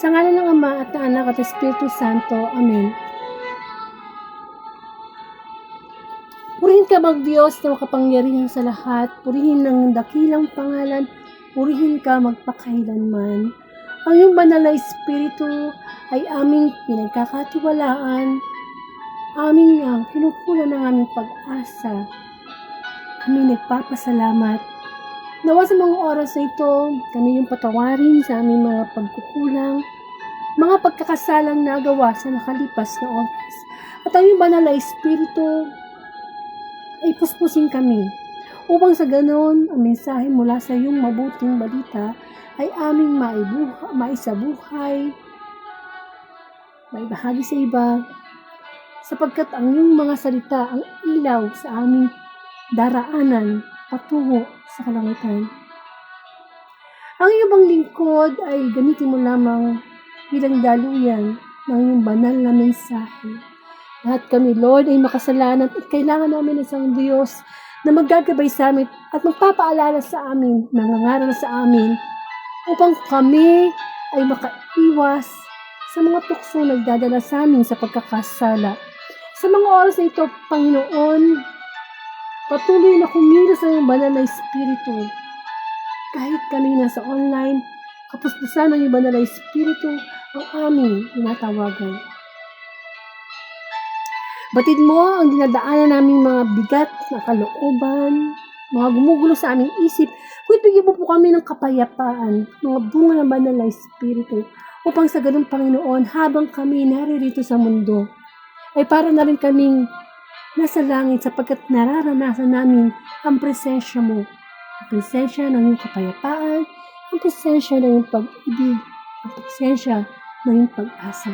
Sa ngalan ng Ama at ng Anak at ng Espiritu Santo. Amen. Purihin ka mag-Diyos na makapangyarihan sa lahat. Purihin ng dakilang pangalan. Purihin ka magpakailanman. Ang iyong banal na Espiritu ay aming pinagkakatiwalaan. Aming kinukulan ng aming pag-asa. Kami nagpapasalamat. Nawa sa mga oras na ito, kami yung patawarin sa aming mga pagkukulang, mga pagkakasalang nagawa sa nakalipas na oras. At ang iyong banal na Espiritu ay puspusin kami upang sa ganon ang mensahe mula sa iyong mabuting balita ay aming maisabuhay, maibahagi sa iba, sapagkat ang iyong mga salita ang ilaw sa aming daraanan patungo sa kalangitan. Ang iyong bang lingkod ay gamitin mo lamang bilang daluyan ng iyong banal na mensahe. Lahat kami, Lord, ay makasalanan at kailangan namin ng isang Diyos na maggagabay sa amin at magpapaalala sa amin, nangangaral sa amin, upang kami ay makaiwas sa mga tukso na nagdadala sa amin sa pagkakasala. Sa mga oras na ito, Panginoon, patuloy na kumilos sa iyong banal na Espiritu. Kahit kami nasa online, kapuspusan ng iyong banal na Espiritu ang aming tinatawagan. Batid mo ang dinadaanan naming mga bigat na kalooban, mga gumugulo sa aming isip, kung bigyan mo po kami ng kapayapaan, mga bunga ng banal na Espiritu, upang sa ganung Panginoon, habang kami naririto sa mundo, ay para na rin kaming nasa langit sapagkat nararanasan namin ang presensya mo, ang presensya ng iyong kapayapaan, ang presensya ng iyong pag-ibig, ang presensya ng iyong pag-asa.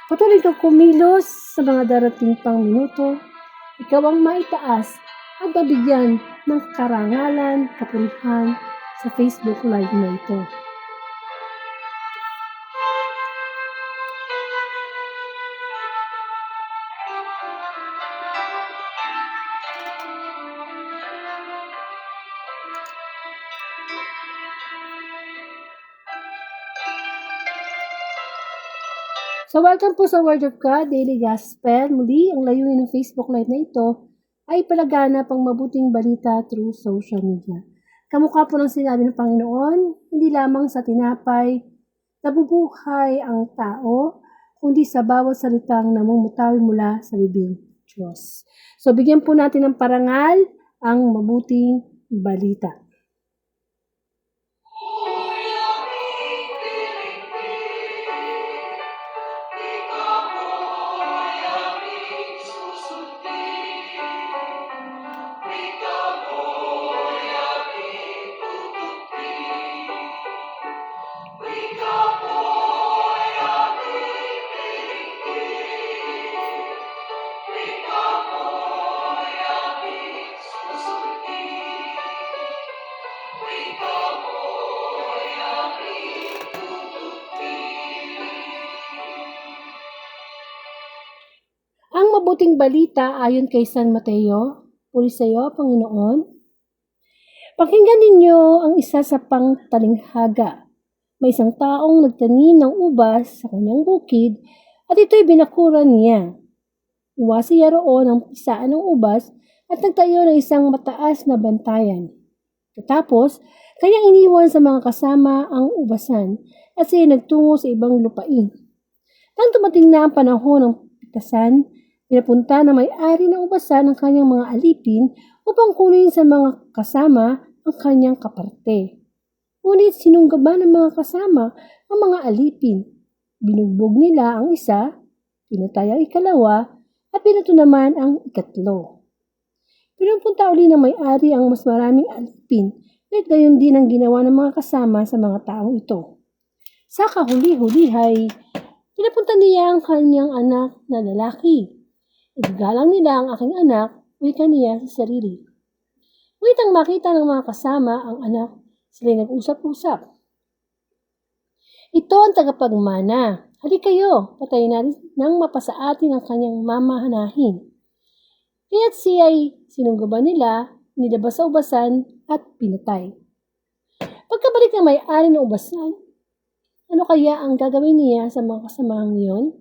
Patuloy kang kumilos sa mga darating pang minuto. Ikaw ang maitaas at mabigyan ng karangalan, kapurihan sa Facebook Live na ito. So welcome po sa Word of God, Daily Gospel. Muli, ang layunin ng Facebook Live na ito ay palaganap ang mabuting balita through social media. Kamukha po ng sinabi ng Panginoon, hindi lamang sa tinapay nabubuhay ang tao, kundi sa bawat salitang namumutawi mula sa bibig ng Diyos. So bigyan po natin ng parangal ang mabuting balita. Ang mabuting balita ayon kay San Mateo. Puri sa iyo, Panginoon. Pakinggan ninyo ang isa sa pangtalinghaga. May isang taong nagtanim ng ubas sa kanyang bukid at ito'y binakuran niya. Uwasi roon ang pisaan ng ubas at nagtayo ng isang mataas na bantayan. Katapos, kanyang iniwan sa mga kasama ang ubasan at siya nagtungo sa ibang lupain. Nang dumating na ang panahon ng pitasan, pinapunta na may-ari ng ubasan ang kanyang mga alipin upang kunin sa mga kasama ang kanyang kaparte. Ngunit sinunggaban ng mga kasama ang mga alipin. Binugbog nila ang isa, pinatay ang ikalawa, at pinato naman ang ikatlo. Pinupunta uli ng may-ari ang mas maraming alipin, at gayon din ang ginawa ng mga kasama sa mga taong ito. Sa kahuli-huli ay pinapunta niya ang kanyang anak na lalaki. Igagalang nila ang aking anak, wika niya sa sarili. Ngunit ang makita ng mga kasama ang anak, sila'y nag-usap-usap. Ito ang tagapagmana. Halika kayo, patayin natin nang mapasa atin ang kanyang mamahanahin. Kaya't siya'y sinunggaban nila, nilabas sa ubasan at pinatay. Pagkabalik ng may-ari ng ubasan, Ano kaya ang gagawin niya sa mga kasamahang iyon?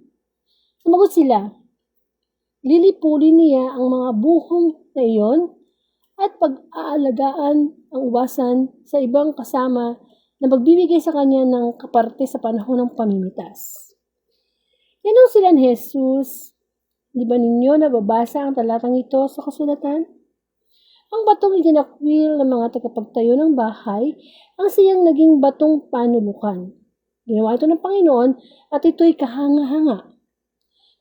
Sumagot sila, lilipulin niya ang mga buhong na iyon at pag-aalagaan ang ubasan sa ibang kasama na magbibigay sa kanya ng kaparte sa panahon ng pamimitas. Tinanong sila ni Jesus, di ba ninyo nababasa ang talatang ito sa kasulatan? Ang batong itinakwil ng mga tagapagtayo ng bahay ang siyang naging batong panulukan. Ginawa ito ng Panginoon at ito'y kahanga-hanga.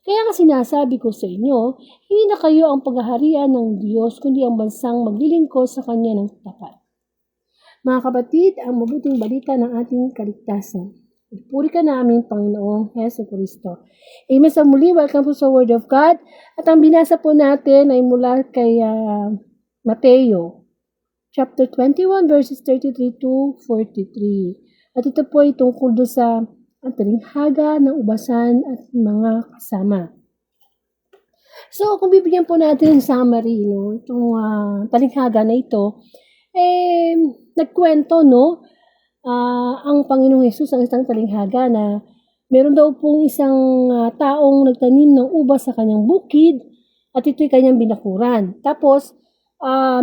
Kaya nga sinasabi ko sa inyo, hindi na kayo ang paghaharian ng Diyos, kundi ang bansang maglilingkod sa Kanya ng tapat. Mga kapatid, ang mabuting balita ng ating kaligtasan. Puri ka namin, Panginoong Hesus Kristo. Amen sa muli, welcome po sa Word of God. At ang binasa po natin ay mula kay Mateo, chapter 21, verses 33 to 43. At ito po ay tungkol doon sa ang talinghaga ng ubasan at mga kasama. So, kung bibigyan po natin ng summary, no, itong talinghaga na ito, nagkwento, no, ang Panginoong Hesus ang isang talinghaga na meron daw pong isang taong nagtanim ng ubas sa kanyang bukid at ito'y kanyang binakuran. Tapos,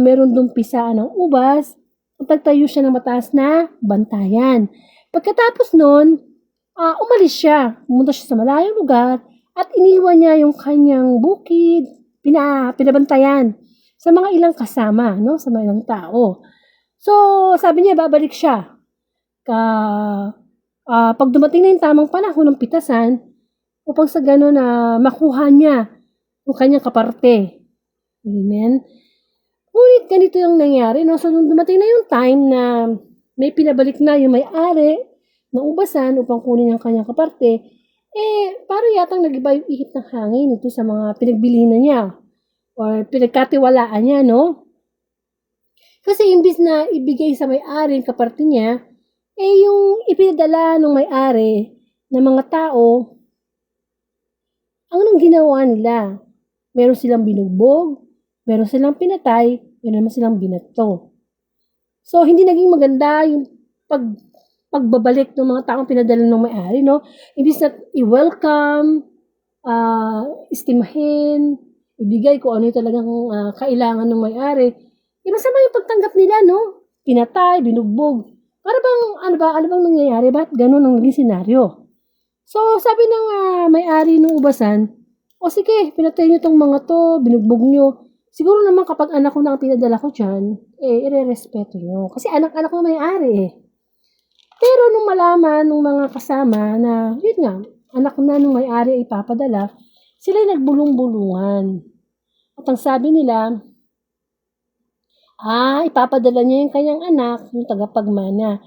meron dong pisaan ng ubas at nagtayo siya ng mataas na bantayan. Pagkatapos nun, umalis siya, pumunta siya sa malayong lugar at iniwan niya yung kanyang bukid, pinabantayan sa mga ilang kasama, no? Sa mga ilang tao. So, sabi niya, babalik siya. Pag dumating na yung tamang panahon ng pitasan, upang sa gano'n na makuha niya yung kanyang kaparte. Amen? Ngunit ganito yung nangyari, no? So, nung dumating na yung time na may pinabalik na yung may-ari ng ubasan upang kunin ang kanyang kaparte, parang yatang nag-iba yung ihip ng hangin ito sa mga pinagbilinan niya or pinagkatiwalaan niya, no? Kasi imbis na ibigay sa may-ari ang kaparte niya, yung ipinadala ng may-ari ng mga tao, ang nang ginawa nila, meron silang binugbog, meron silang pinatay, meron naman silang binato. So, hindi naging maganda yung pagbabalik ng mga taong pinadala ng may-ari, no? Imbis na i-welcome, estimahin, ibigay kung ano yung talagang kailangan ng may-ari. Masama yung pagtanggap nila, no? Pinatay, binugbog. Para bang, ano bang nangyayari? Ba't ganun ang naging senaryo? So, sabi ng may-ari ng ubasan, sige, pinatay nyo tong mga to, binugbog nyo. Siguro naman kapag anak ko na ang pinadala ko dyan, ire-respeto nyo. Kasi anak-anak ko may-ari Pero nung malaman ng mga kasama na, yun nga, anak na nung may-ari ay ipapadala, sila ay nagbulong-bulungan. At ang sabi nila, ipapadala niya yung kanyang anak, yung tagapagmana.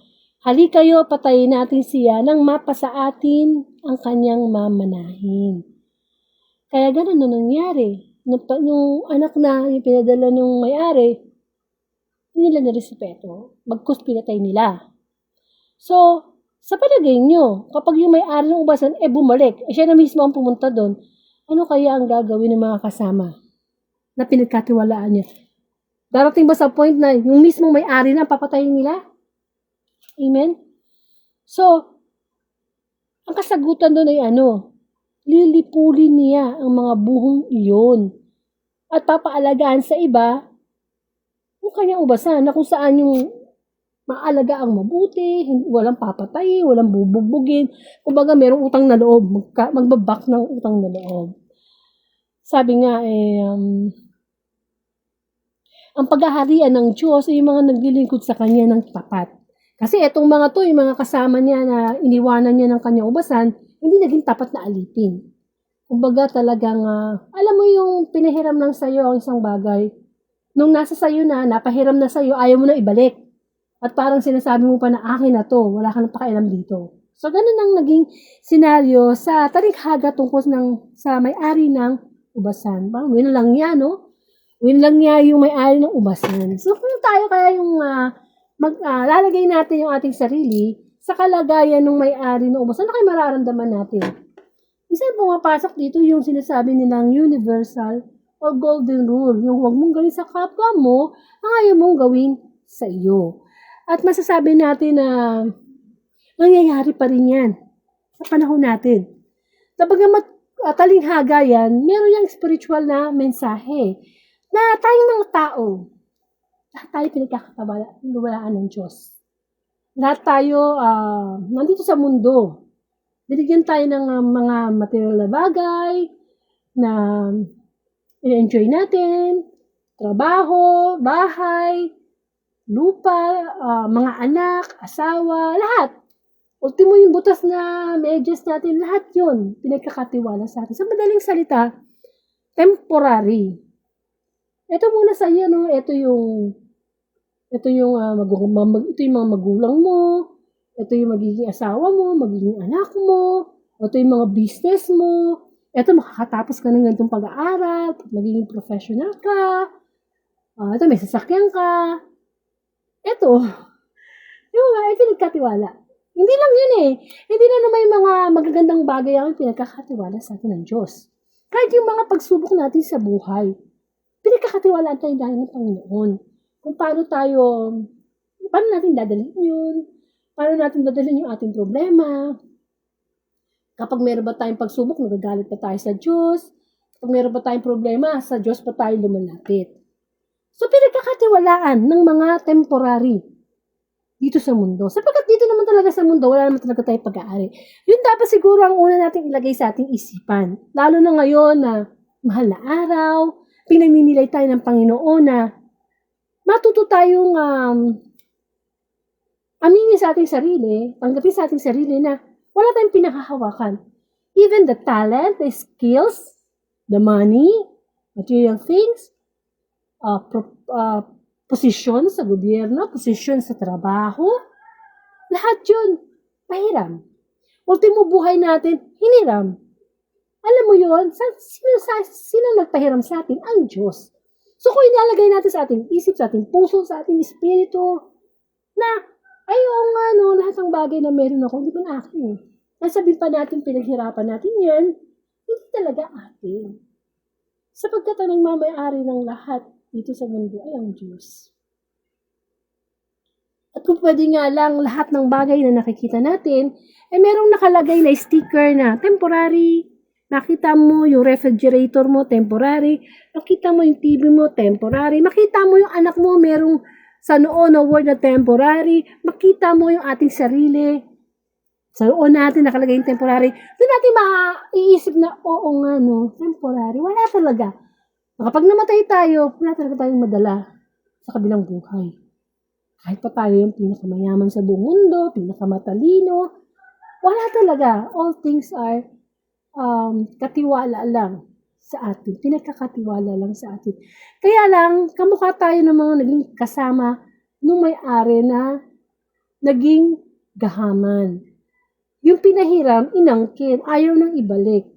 Hali kayo, patayin natin siya nang mapasa atin ang kanyang mamanahin. Kaya ganun na nangyari. Yung anak na yung pinadala ng may-ari, hindi nila nirespeto. Bagkus pinatay nila. So, sa palagay nyo, kapag yung may-ari ng ubasan, bumalik, siya na mismo ang pumunta doon, ano kaya ang gagawin ng mga kasama na pinagkatiwalaan niya? Darating ba sa point na yung mismo may-ari na papatayin nila? Amen? So, ang kasagutan doon ay lilipulin niya ang mga buhong iyon at papaalagaan sa iba yung kanyang ubasan na kung saan yung maalaga ang mabuti, walang papatay, walang bubugbugin. Kumbaga, merong utang na loob, magbabak ng utang na loob. Sabi nga, ang paghaharian ng Diyos ay yung mga naglilingkod sa Kanya ng tapat. Kasi etong mga to, yung mga kasama niya na iniwanan niya ng kanyang ubasan, hindi naging tapat na alipin. Kumbaga talagang, alam mo yung pinahiram lang sa'yo ang isang bagay. Nung nasa sa'yo na, napahiram na sa'yo, ayaw mo na ibalik. At parang sinasabi mo pa na akin na to, wala ka nang pakialam dito. So, ganun ang naging senaryo sa talinghaga tungkol sa may-ari ng ubasan. Parang win lang niya, no? Win lang niya yung may-ari ng ubasan. So, kung tayo kaya yung lalagay natin yung ating sarili sa kalagayan ng may-ari ng ubasan, ano kayo mararamdaman natin? Isa pumapasok dito yung sinasabi nilang universal o golden rule. Yung huwag mong gawin sa kapwa mo, ang ayaw mong gawin sa iyo. At masasabi natin na Nangyayari pa rin yan sa panahon natin. Bagamat talinghaga yan, meron yung spiritual na mensahe na tayong mga tao, lahat tayo pinagkakatawalaan ng Diyos. Lahat tayo nandito sa mundo. Binigyan tayo ng mga material na bagay na i-enjoy natin, trabaho, bahay, lupa, mga anak, asawa, lahat. Ultimo yung butas na medyas natin, lahat yun, pinagkakatiwala sa atin. Sa madaling salita, temporary. Ito muna sa iyo, no? Ito yung mga magulang mo, ito yung magiging asawa mo, magiging anak mo, ito yung mga business mo, ito makakatapos ka ng ganitong pag-aaral, magiging professional ka, ito may sasakyan ka, ito, yung mga pinagkatiwala. Hindi lang yun eh. Hindi na naman yung mga magagandang bagay ang pinagkakatiwala sa atin ng Diyos. Kahit yung mga pagsubok natin sa buhay, pinagkakatiwalaan tayo dahil ng Panginoon. Kung paano natin dadalhin yun, paano natin dadalhin yung ating problema. Kapag meron ba tayong pagsubok, nagagalit pa tayo sa Diyos. Kapag meron ba tayong problema, sa Diyos pa tayo lumalapit. So, pinagkakatiwalaan ng mga temporary dito sa mundo. Sapagkat dito naman talaga sa mundo, wala naman talaga tayong pag-aari. Yun dapat siguro ang una nating ilagay sa ating isipan. Lalo na ngayon na mahal na araw, pinagninilay tayo ng Panginoon na matuto tayong aminin sa ating sarili, tanggapin sa ating sarili na wala tayong pinakahawakan. Even the talent, the skills, the money, material things, posisyon sa gobyerno, posisyon sa trabaho, lahat yun, pahiram. Ultimo buhay natin, hiniram. Alam mo yun, sino nagpahiram sa atin? Ang Diyos. So kung inalagay natin sa ating isip, sa ating puso, sa ating espiritu, na, lahat ng bagay na meron ako, hindi ba na akin? Nasabihin pa natin, pinaghirapan natin yan, hindi talaga atin. Sapagkat ang nagmamayari ng lahat dito sa mundo ay ang Diyos. At kung pwede nga lang lahat ng bagay na nakikita natin, merong nakalagay na sticker na temporary. Makita mo yung refrigerator mo, temporary. Makita mo yung TV mo, temporary. Makita mo yung anak mo, merong sa noon na word na temporary. Makita mo yung ating sarili. Sa noon natin nakalagay yung temporary. Doon natin maiisip na, oo nga no, temporary. Wala talaga. Kapag namatay tayo, wala talaga tayong madala sa kabilang buhay. Kahit pa tayo yung pinakamayaman sa buong mundo, pinakamatalino, wala talaga. All things are katiwala lang sa atin. Pinagkakatiwala lang sa atin. Kaya lang, kamukha tayo ng mga naging kasama nung may-ari na naging gahaman. Yung pinahiram, inangkin, ayaw nang ibalik.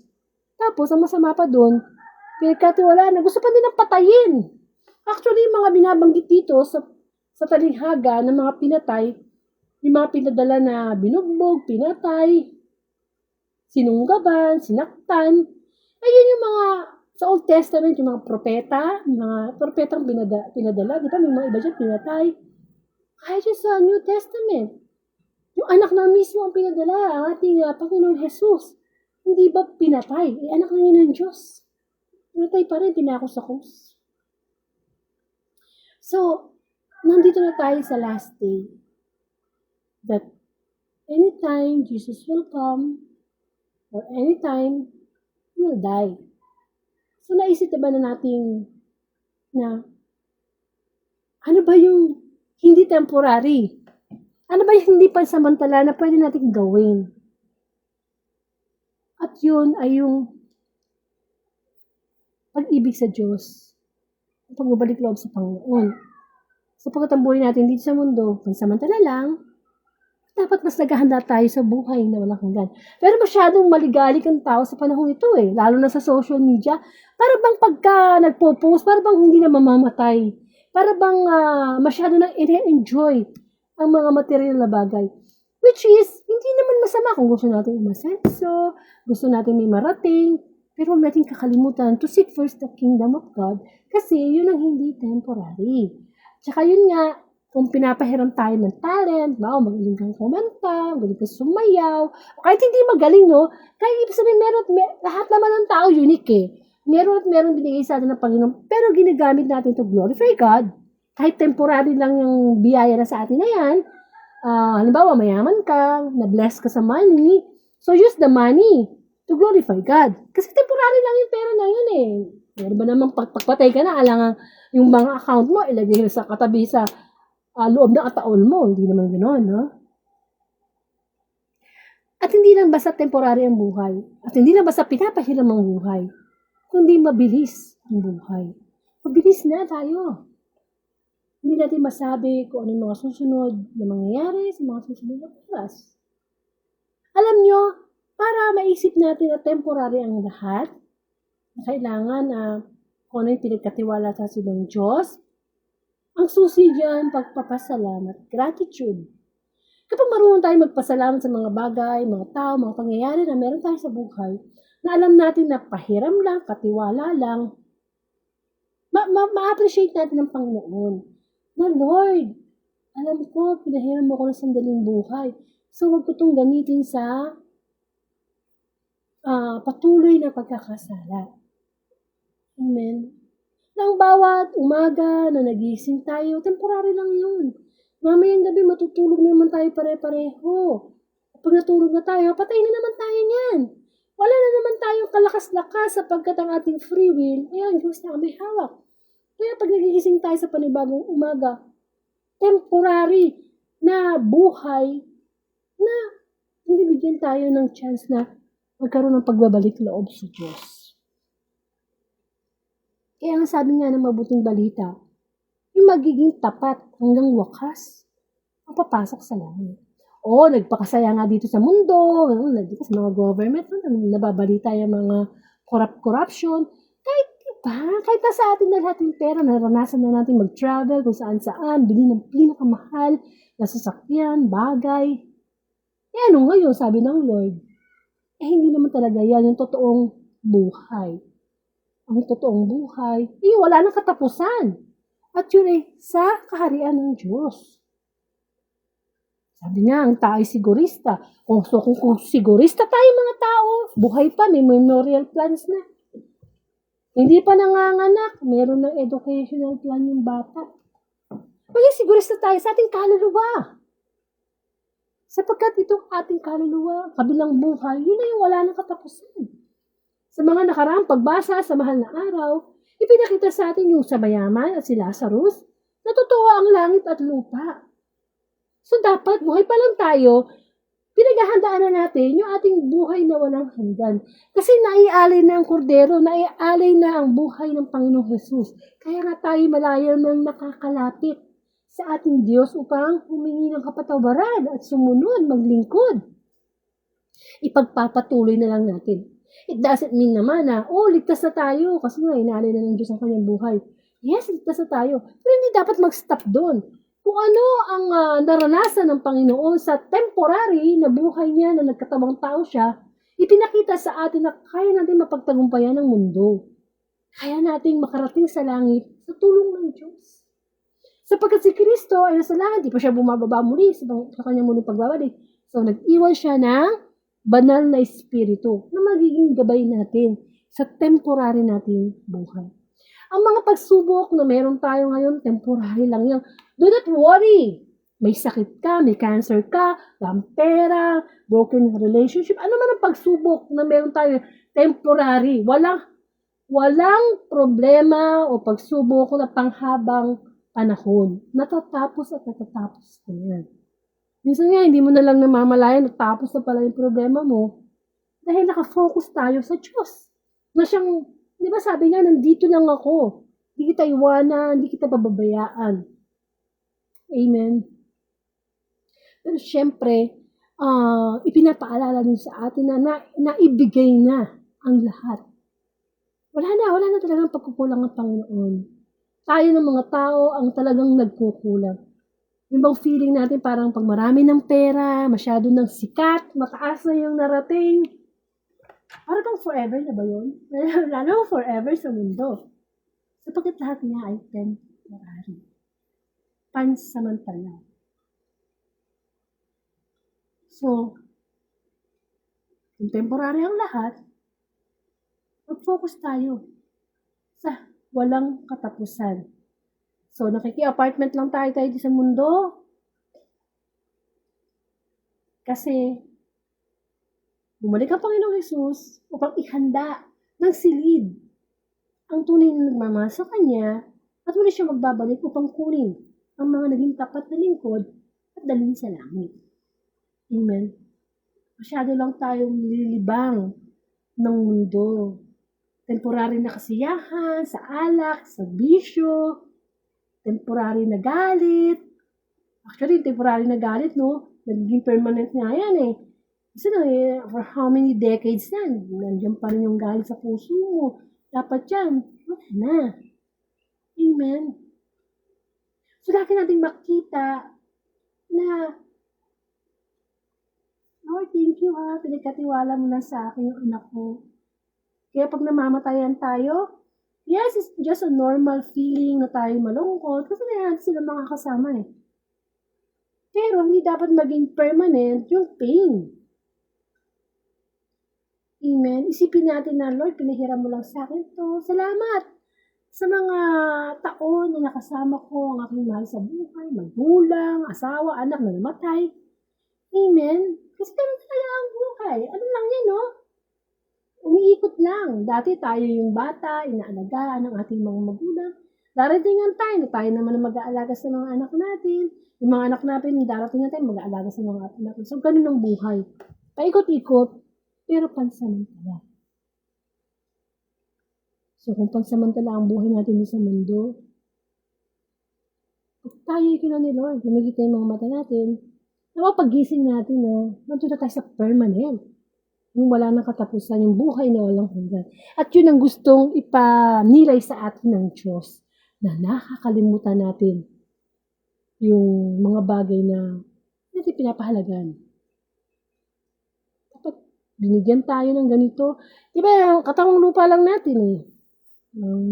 Tapos, ang masama pa doon, pinagkatiwalaan na gusto pa nilang patayin. Actually, yung mga binabanggit dito sa talinghaga ng mga pinatay, yung mga pinadala na binugbog, pinatay, sinunggaban, sinaktan, ayun yung mga, sa Old Testament, yung mga propetang pinadala, di ba? May mga iba dyan pinatay. Kahit sa New Testament, yung anak na mismo ang pinadala, ang ating Panginoong Jesus, hindi ba pinatay? Anak na yun ng Diyos. Pinatay pa rin, pinako sa krus. So, nandito na tayo sa last day. That anytime Jesus will come, or anytime, He will die. So, naisip na ba na natin na ano ba yung hindi temporary? Ano ba yung hindi pansamantala na pwede natin gawin? At yun ay yung pag-ibig sa Diyos. At pagbabalik loob sa Panginoon. Sapagkat ang buhay natin dito sa mundo, pansamantala lang, dapat mas naghahanda tayo sa buhay na walang hanggan. Pero masyadong maligalik ang tao sa panahon ito lalo na sa social media. Para bang pagka nagpo-post, para bang hindi na mamamatay. Para bang masyado nang i-enjoy ang mga material na bagay. Which is, hindi naman masama kung gusto natin umasenso, gusto natin may marating, pero huwag natin kakalimutan to seek first the kingdom of God kasi yun ang hindi temporary. Tsaka yun nga, Kung pinapahiram tayo ng talent, magaling kang kumanta, magaling kang sumayaw, kahit hindi magaling, no? Kahit ibig sabihin, lahat naman ng tao unique eh. Meron binigay sa atin ng Panginoon, pero ginagamit natin to glorify God. Kahit temporary lang yung biyaya na sa atin na yan, halimbawa, mayaman ka, na-bless ka sa money, so use the money to glorify God. Kasi temporary lang yung pera na yun eh. Meron ba namang pagpatay ka na, alangan yung mga account mo, ilagay sa katabi sa loob ng ataol mo. Hindi naman gano'n, no? At hindi lang basta temporary ang buhay. At hindi lang basta pinapahiram ang buhay. Kundi mabilis ang buhay. Mabilis na tayo. Hindi natin masabi kung ano yung mga susunod na mangyayari sa mga susunod na oras. Alam nyo, para maisip natin na temporary ang lahat, na kailangan kung ano yung pinagkatiwala sa silang Diyos, ang susi dyan, pagpapasalamat, gratitude. Kapag marunong tayo magpasalamat sa mga bagay, mga tao, mga pangyayari na meron tayo sa buhay, na alam natin na pahiram lang, katiwala lang, ma-appreciate natin ang Panginoon. Na Lord, alam ko, pinahiram mo ko ng sandaling buhay. So, huwag ko itong gamitin sa patuloy na pagkakasala. Amen. Nang bawat umaga na nagising tayo, temporary lang yun. Mamayang gabi, matutulog na naman tayo pare-pareho. Pag natulog na tayo, patay na naman tayo niyan. Wala na naman tayong kalakas-lakas sapagkat ang ating free will, ayan, Diyos na may hawak. Kaya pag nagigising tayo sa panibagong umaga, temporary na buhay na hindi bigyan tayo ng chance na magkaroon ng pagbabalik loob sa Diyos. Kaya ang sabi nga ng mabuting balita, yung magiging tapat hanggang wakas ang papasok sa langit. Nagpakasaya nga dito sa mundo, sa mga government, nababalita yung mga corruption. Kahit na sa atin na lahat yung pera, naranasan na natin mag-travel kung saan-saan, bili ng pinakamahal na sasakyan, bagay. Ano ngayon, sabi ng Lord? Hindi naman talaga yan yung totoong buhay. Ang totoong buhay, wala nang katapusan. At yun sa kaharian ng Diyos. Sabi nga, ang tao ay sigurista. Kung sigurista tayo mga tao, buhay pa, may memorial plans na. Hindi pa nanganganak, meron ng educational plan yung bata. Maging sigurista tayo sa ating kaluluwa. Sapagkat itong ating kaluluwa, kabilang buhay, yun na yung wala nang katapusan. Sa mga nakaraang pagbasa sa mahal na araw, ipinakita sa atin yung sa mayaman at si Lazarus, na totoo ang langit at lupa. So dapat, buhay pa lang tayo, pinaghahandaan na natin yung ating buhay na walang hanggan. Kasi naialay na ang kordero, naialay na ang buhay ng Panginoong Jesus. Kaya nga tayo malayo nang nakakalapit sa ating Diyos upang humingi ng kapatawaran at sumunod, maglingkod. Ipagpapatuloy na lang natin. It doesn't mean naman na, ligtas na tayo kasi nga inaalay na ng Diyos ang kanyang buhay. Yes, ligtas na tayo. Pero hindi dapat mag-stop doon. Kung ano ang naranasan ng Panginoon sa temporary na buhay niya na nagkatawang tao siya, ipinakita sa atin na kaya natin mapagtagumpayan ng mundo. Kaya nating makarating sa langit sa tulong ng Diyos. Sapagkat si Kristo ay nasa langit, di pa siya bumababa muli sa kanyang muling pagbabalik. So nag-iwan siya ng banal na espiritu na magiging gabay natin sa temporary nating buhay. Ang mga pagsubok na meron tayo ngayon, temporary lang yan. Do not worry. May sakit ka, may cancer ka, pera, broken relationship. Ano man ang pagsubok na meron tayo, temporary. Walang problema o pagsubok na panghabang panahon. Natatapos at natatapos na yan. Minsan nga, hindi mo na lang namamalayan, natapos na pala yung problema mo. Dahil nakafocus tayo sa Diyos. Na siyang, di ba sabi nga, nandito lang ako. Hindi kita iwanan, hindi kita bababayaan. Amen. Pero syempre, ipinapaalala din sa atin na naibigay na ang lahat. Wala na talagang pagkukulang ng Panginoon. Tayo ng mga tao ang talagang nagkukulang. Yung bang feeling natin parang pag marami ng pera, masyado ng sikat, mataas na yung narating. Parang bang forever na ba yun? Lalo forever sa mundo. Sapagkat lahat niya ay temporary. pansamantala. So, kung temporary ang lahat, mag-focus tayo sa walang katapusan. So, nakiki-apartment lang tayo sa mundo kasi bumalik ang Panginoong Hesus upang ihanda ng silid ang tunay na nagmamahal sa Kanya at muli siya magbabalik upang kunin ang mga naging tapat na lingkod at dalhin sa langit. Amen. Masyado lang tayong nililibang ng mundo. Temporary na kasiyahan, sa alak, sa bisyo, temporary na galit. Actually, temporary na galit, no? Nagiging permanent nga yan eh. Kasi for how many decades na, nandiyan pa rin yung galit sa puso mo. Dapat yan, wala na. Amen. So, lagi natin makita na, Lord, thank you ha, pinagkatiwala mo na sa akin yung anak ko. Kaya pag namamatayan tayo, yes, it's just a normal feeling na tayo malungkot kasi na sila mga kasama eh. Pero hindi dapat maging permanent yung pain. Amen. Isipin natin na, Lord, pinahiram mo lang sa akin to. Salamat sa mga taon na nakasama ko ang aking mahal sa buhay, magulang, asawa, anak na namatay. Amen. Kasi ganun talaga ang buhay. Ano lang yan, no? Umiikot lang. Dati tayo yung bata, inaalagaan ng ating mga magulang. Darating ang time na tayo naman ang mag-aalaga sa mga anak natin. Yung mga anak natin, darating ang time mag-aalaga sa mga anak natin. So, ganun ang buhay. Paikot-ikot, pero pansamantala. So, kung pansamantala ang buhay natin sa mundo, pag tayo'y kinuha ni Lord, lumigit na yung mga mata natin, napapagising natin, no? Nandun na tayo sa permanent. Yung wala nang katapusan, yung buhay na walang hanggan. At yun ang gustong ipanilay sa atin ng Diyos, na nakakalimutan natin yung mga bagay na natin pinapahalagan. Dapat binigyan tayo ng ganito. Diba, katawang lupa lang natin eh.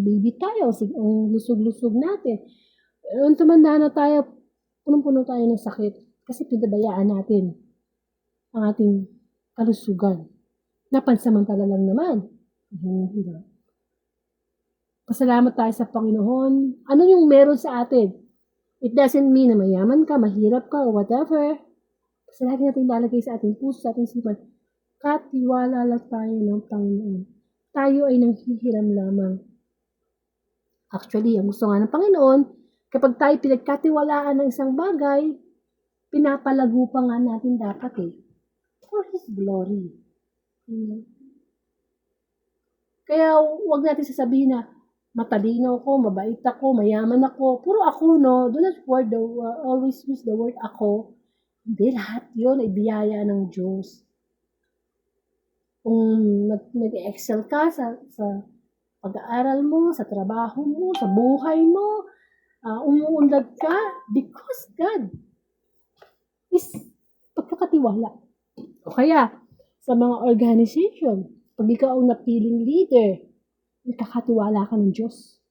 Baby tayo, ang lusog-lusog natin. Ang tumanda na tayo, punong-puno tayo ng sakit kasi pinabayaan natin ang ating kalusugan. Napansamantala lang naman. Pasalamat tayo sa Panginoon. Ano yung meron sa atin? It doesn't mean na mayaman ka, mahirap ka, or whatever. Kasi lagi natin lalagay sa ating puso, sa ating sipan. Katiwala lang tayo ng Panginoon. Tayo ay nanghihiram lamang. Actually, ang gusto nga ng Panginoon, kapag tayo pinagkatiwalaan ng isang bagay, pinapalago pa nga natin dapat eh. For His glory. Kaya huwag natin sasabihin na matalino ako, mabait ako, mayaman ako. Puro ako, no? Do not always use the word ako. Hindi, lahat yun ay biyaya ng Diyos. Kung nag-excel ka sa pag-aaral mo, sa trabaho mo, sa buhay mo, umuunlad ka, because God is pagkakatiwala. O kaya, sa mga organization, pag ikaw ang napiling leader, nakakatiwala ka ng Diyos.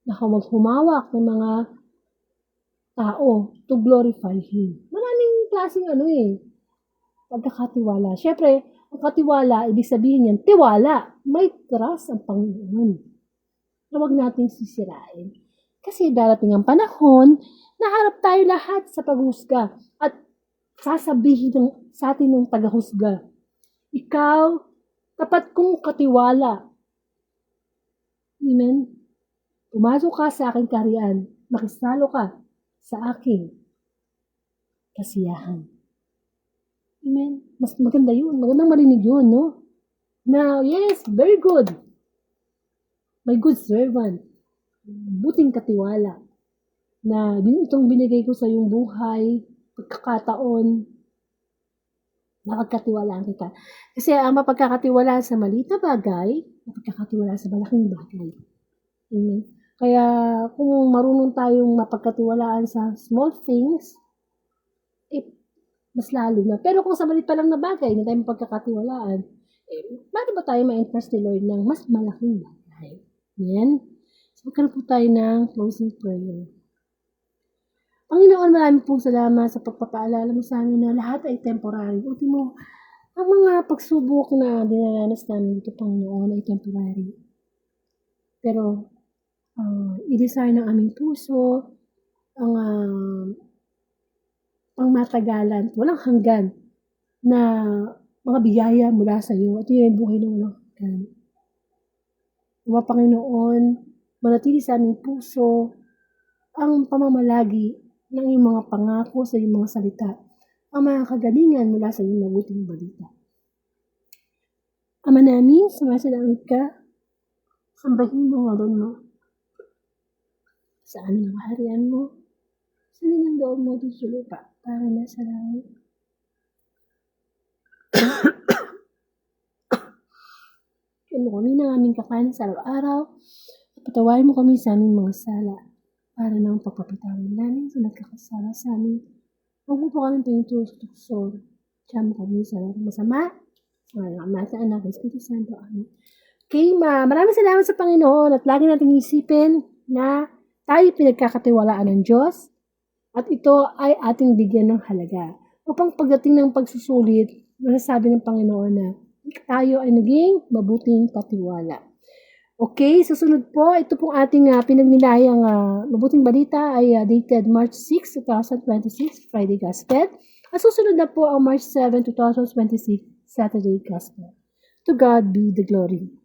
Humawak ng mga tao to glorify Him. Maraming klaseng pagkakatiwala. Siyempre, ang katiwala, ibig sabihin yan, tiwala. May trust ang Panginoon. Huwag natin sisirain. Kasi darating ang panahon, naharap tayo lahat sa paghusga at sasabihin sa atin ng tagahusga, ikaw, tapat kong katiwala. Amen? Pumasok ka sa aking kaharian, makisalo ka sa aking kasiyahan. Amen? Mas maganda yun. Magandang marinig yun, no? Now, yes, very good. My good servant. Buting katiwala. Na itong binigay ko sa iyong buhay, pagkakataon, napagkatiwalaan kita. Kasi ang mapagkakatiwalaan sa maliit na bagay, mapagkakatiwalaan sa malaking bagay. Amen. Kaya kung marunong tayong mapagkatiwalaan sa small things, mas lalo na. Pero kung sa maliit pa lang na bagay, na tayo mapagkakatiwalaan, paano ba tayo ma-entrust ni Lord ng mas malaking bagay? Amen. So, magkaroon po tayo ng closing prayer. Panginoon, maraming pong salamat sa pagpapaalala mo sa amin na lahat ay temporary. Ultimo, ang mga pagsubok na dinaranas namin dito, Panginoon, ay temporary. Pero, i-desire ng aming puso, ang pangmatagalan, walang hanggan na mga biyaya mula sa iyo at yun ay buhay na walang hanggan. Diba, Panginoon, manatili sa aming puso ang pamamalagi ng iyong mga pangako sa iyong mga salita, ang mga kagalingan mula sa iyong mabuting balita. Ama namin, sumasalangit ka, sambahin mo ngalan mo. Sa amin ang kaharian mo, sanin ang loob mo dito sa lupa, para nasa langit. Kaya mo kami ng aming kakanin sa araw-araw, at patawarin mo kami sa aming mga sala, para nang pagpapatawin namin sa nagkakasala sa amin. Huwag mo po kami pahintulot sa tukso. Diyan mo kami sa masama. Sa Ama at Anak, Espiritu Santo. Amen. Okay, maraming salamat sa Panginoon at lagi natin isipin na tayo pinagkakatiwalaan ng Diyos at ito ay ating bigyan ng halaga. Upang pagdating ng pagsusulit, masasabi ng Panginoon na tayo ay naging mabuting katiwala. Okay, susunod po, ito pong ating pinagnilayang mabuting balita ay dated March 6, 2026, Friday Gospel. At susunod na po ang March 7, 2026, Saturday Gospel. To God be the glory.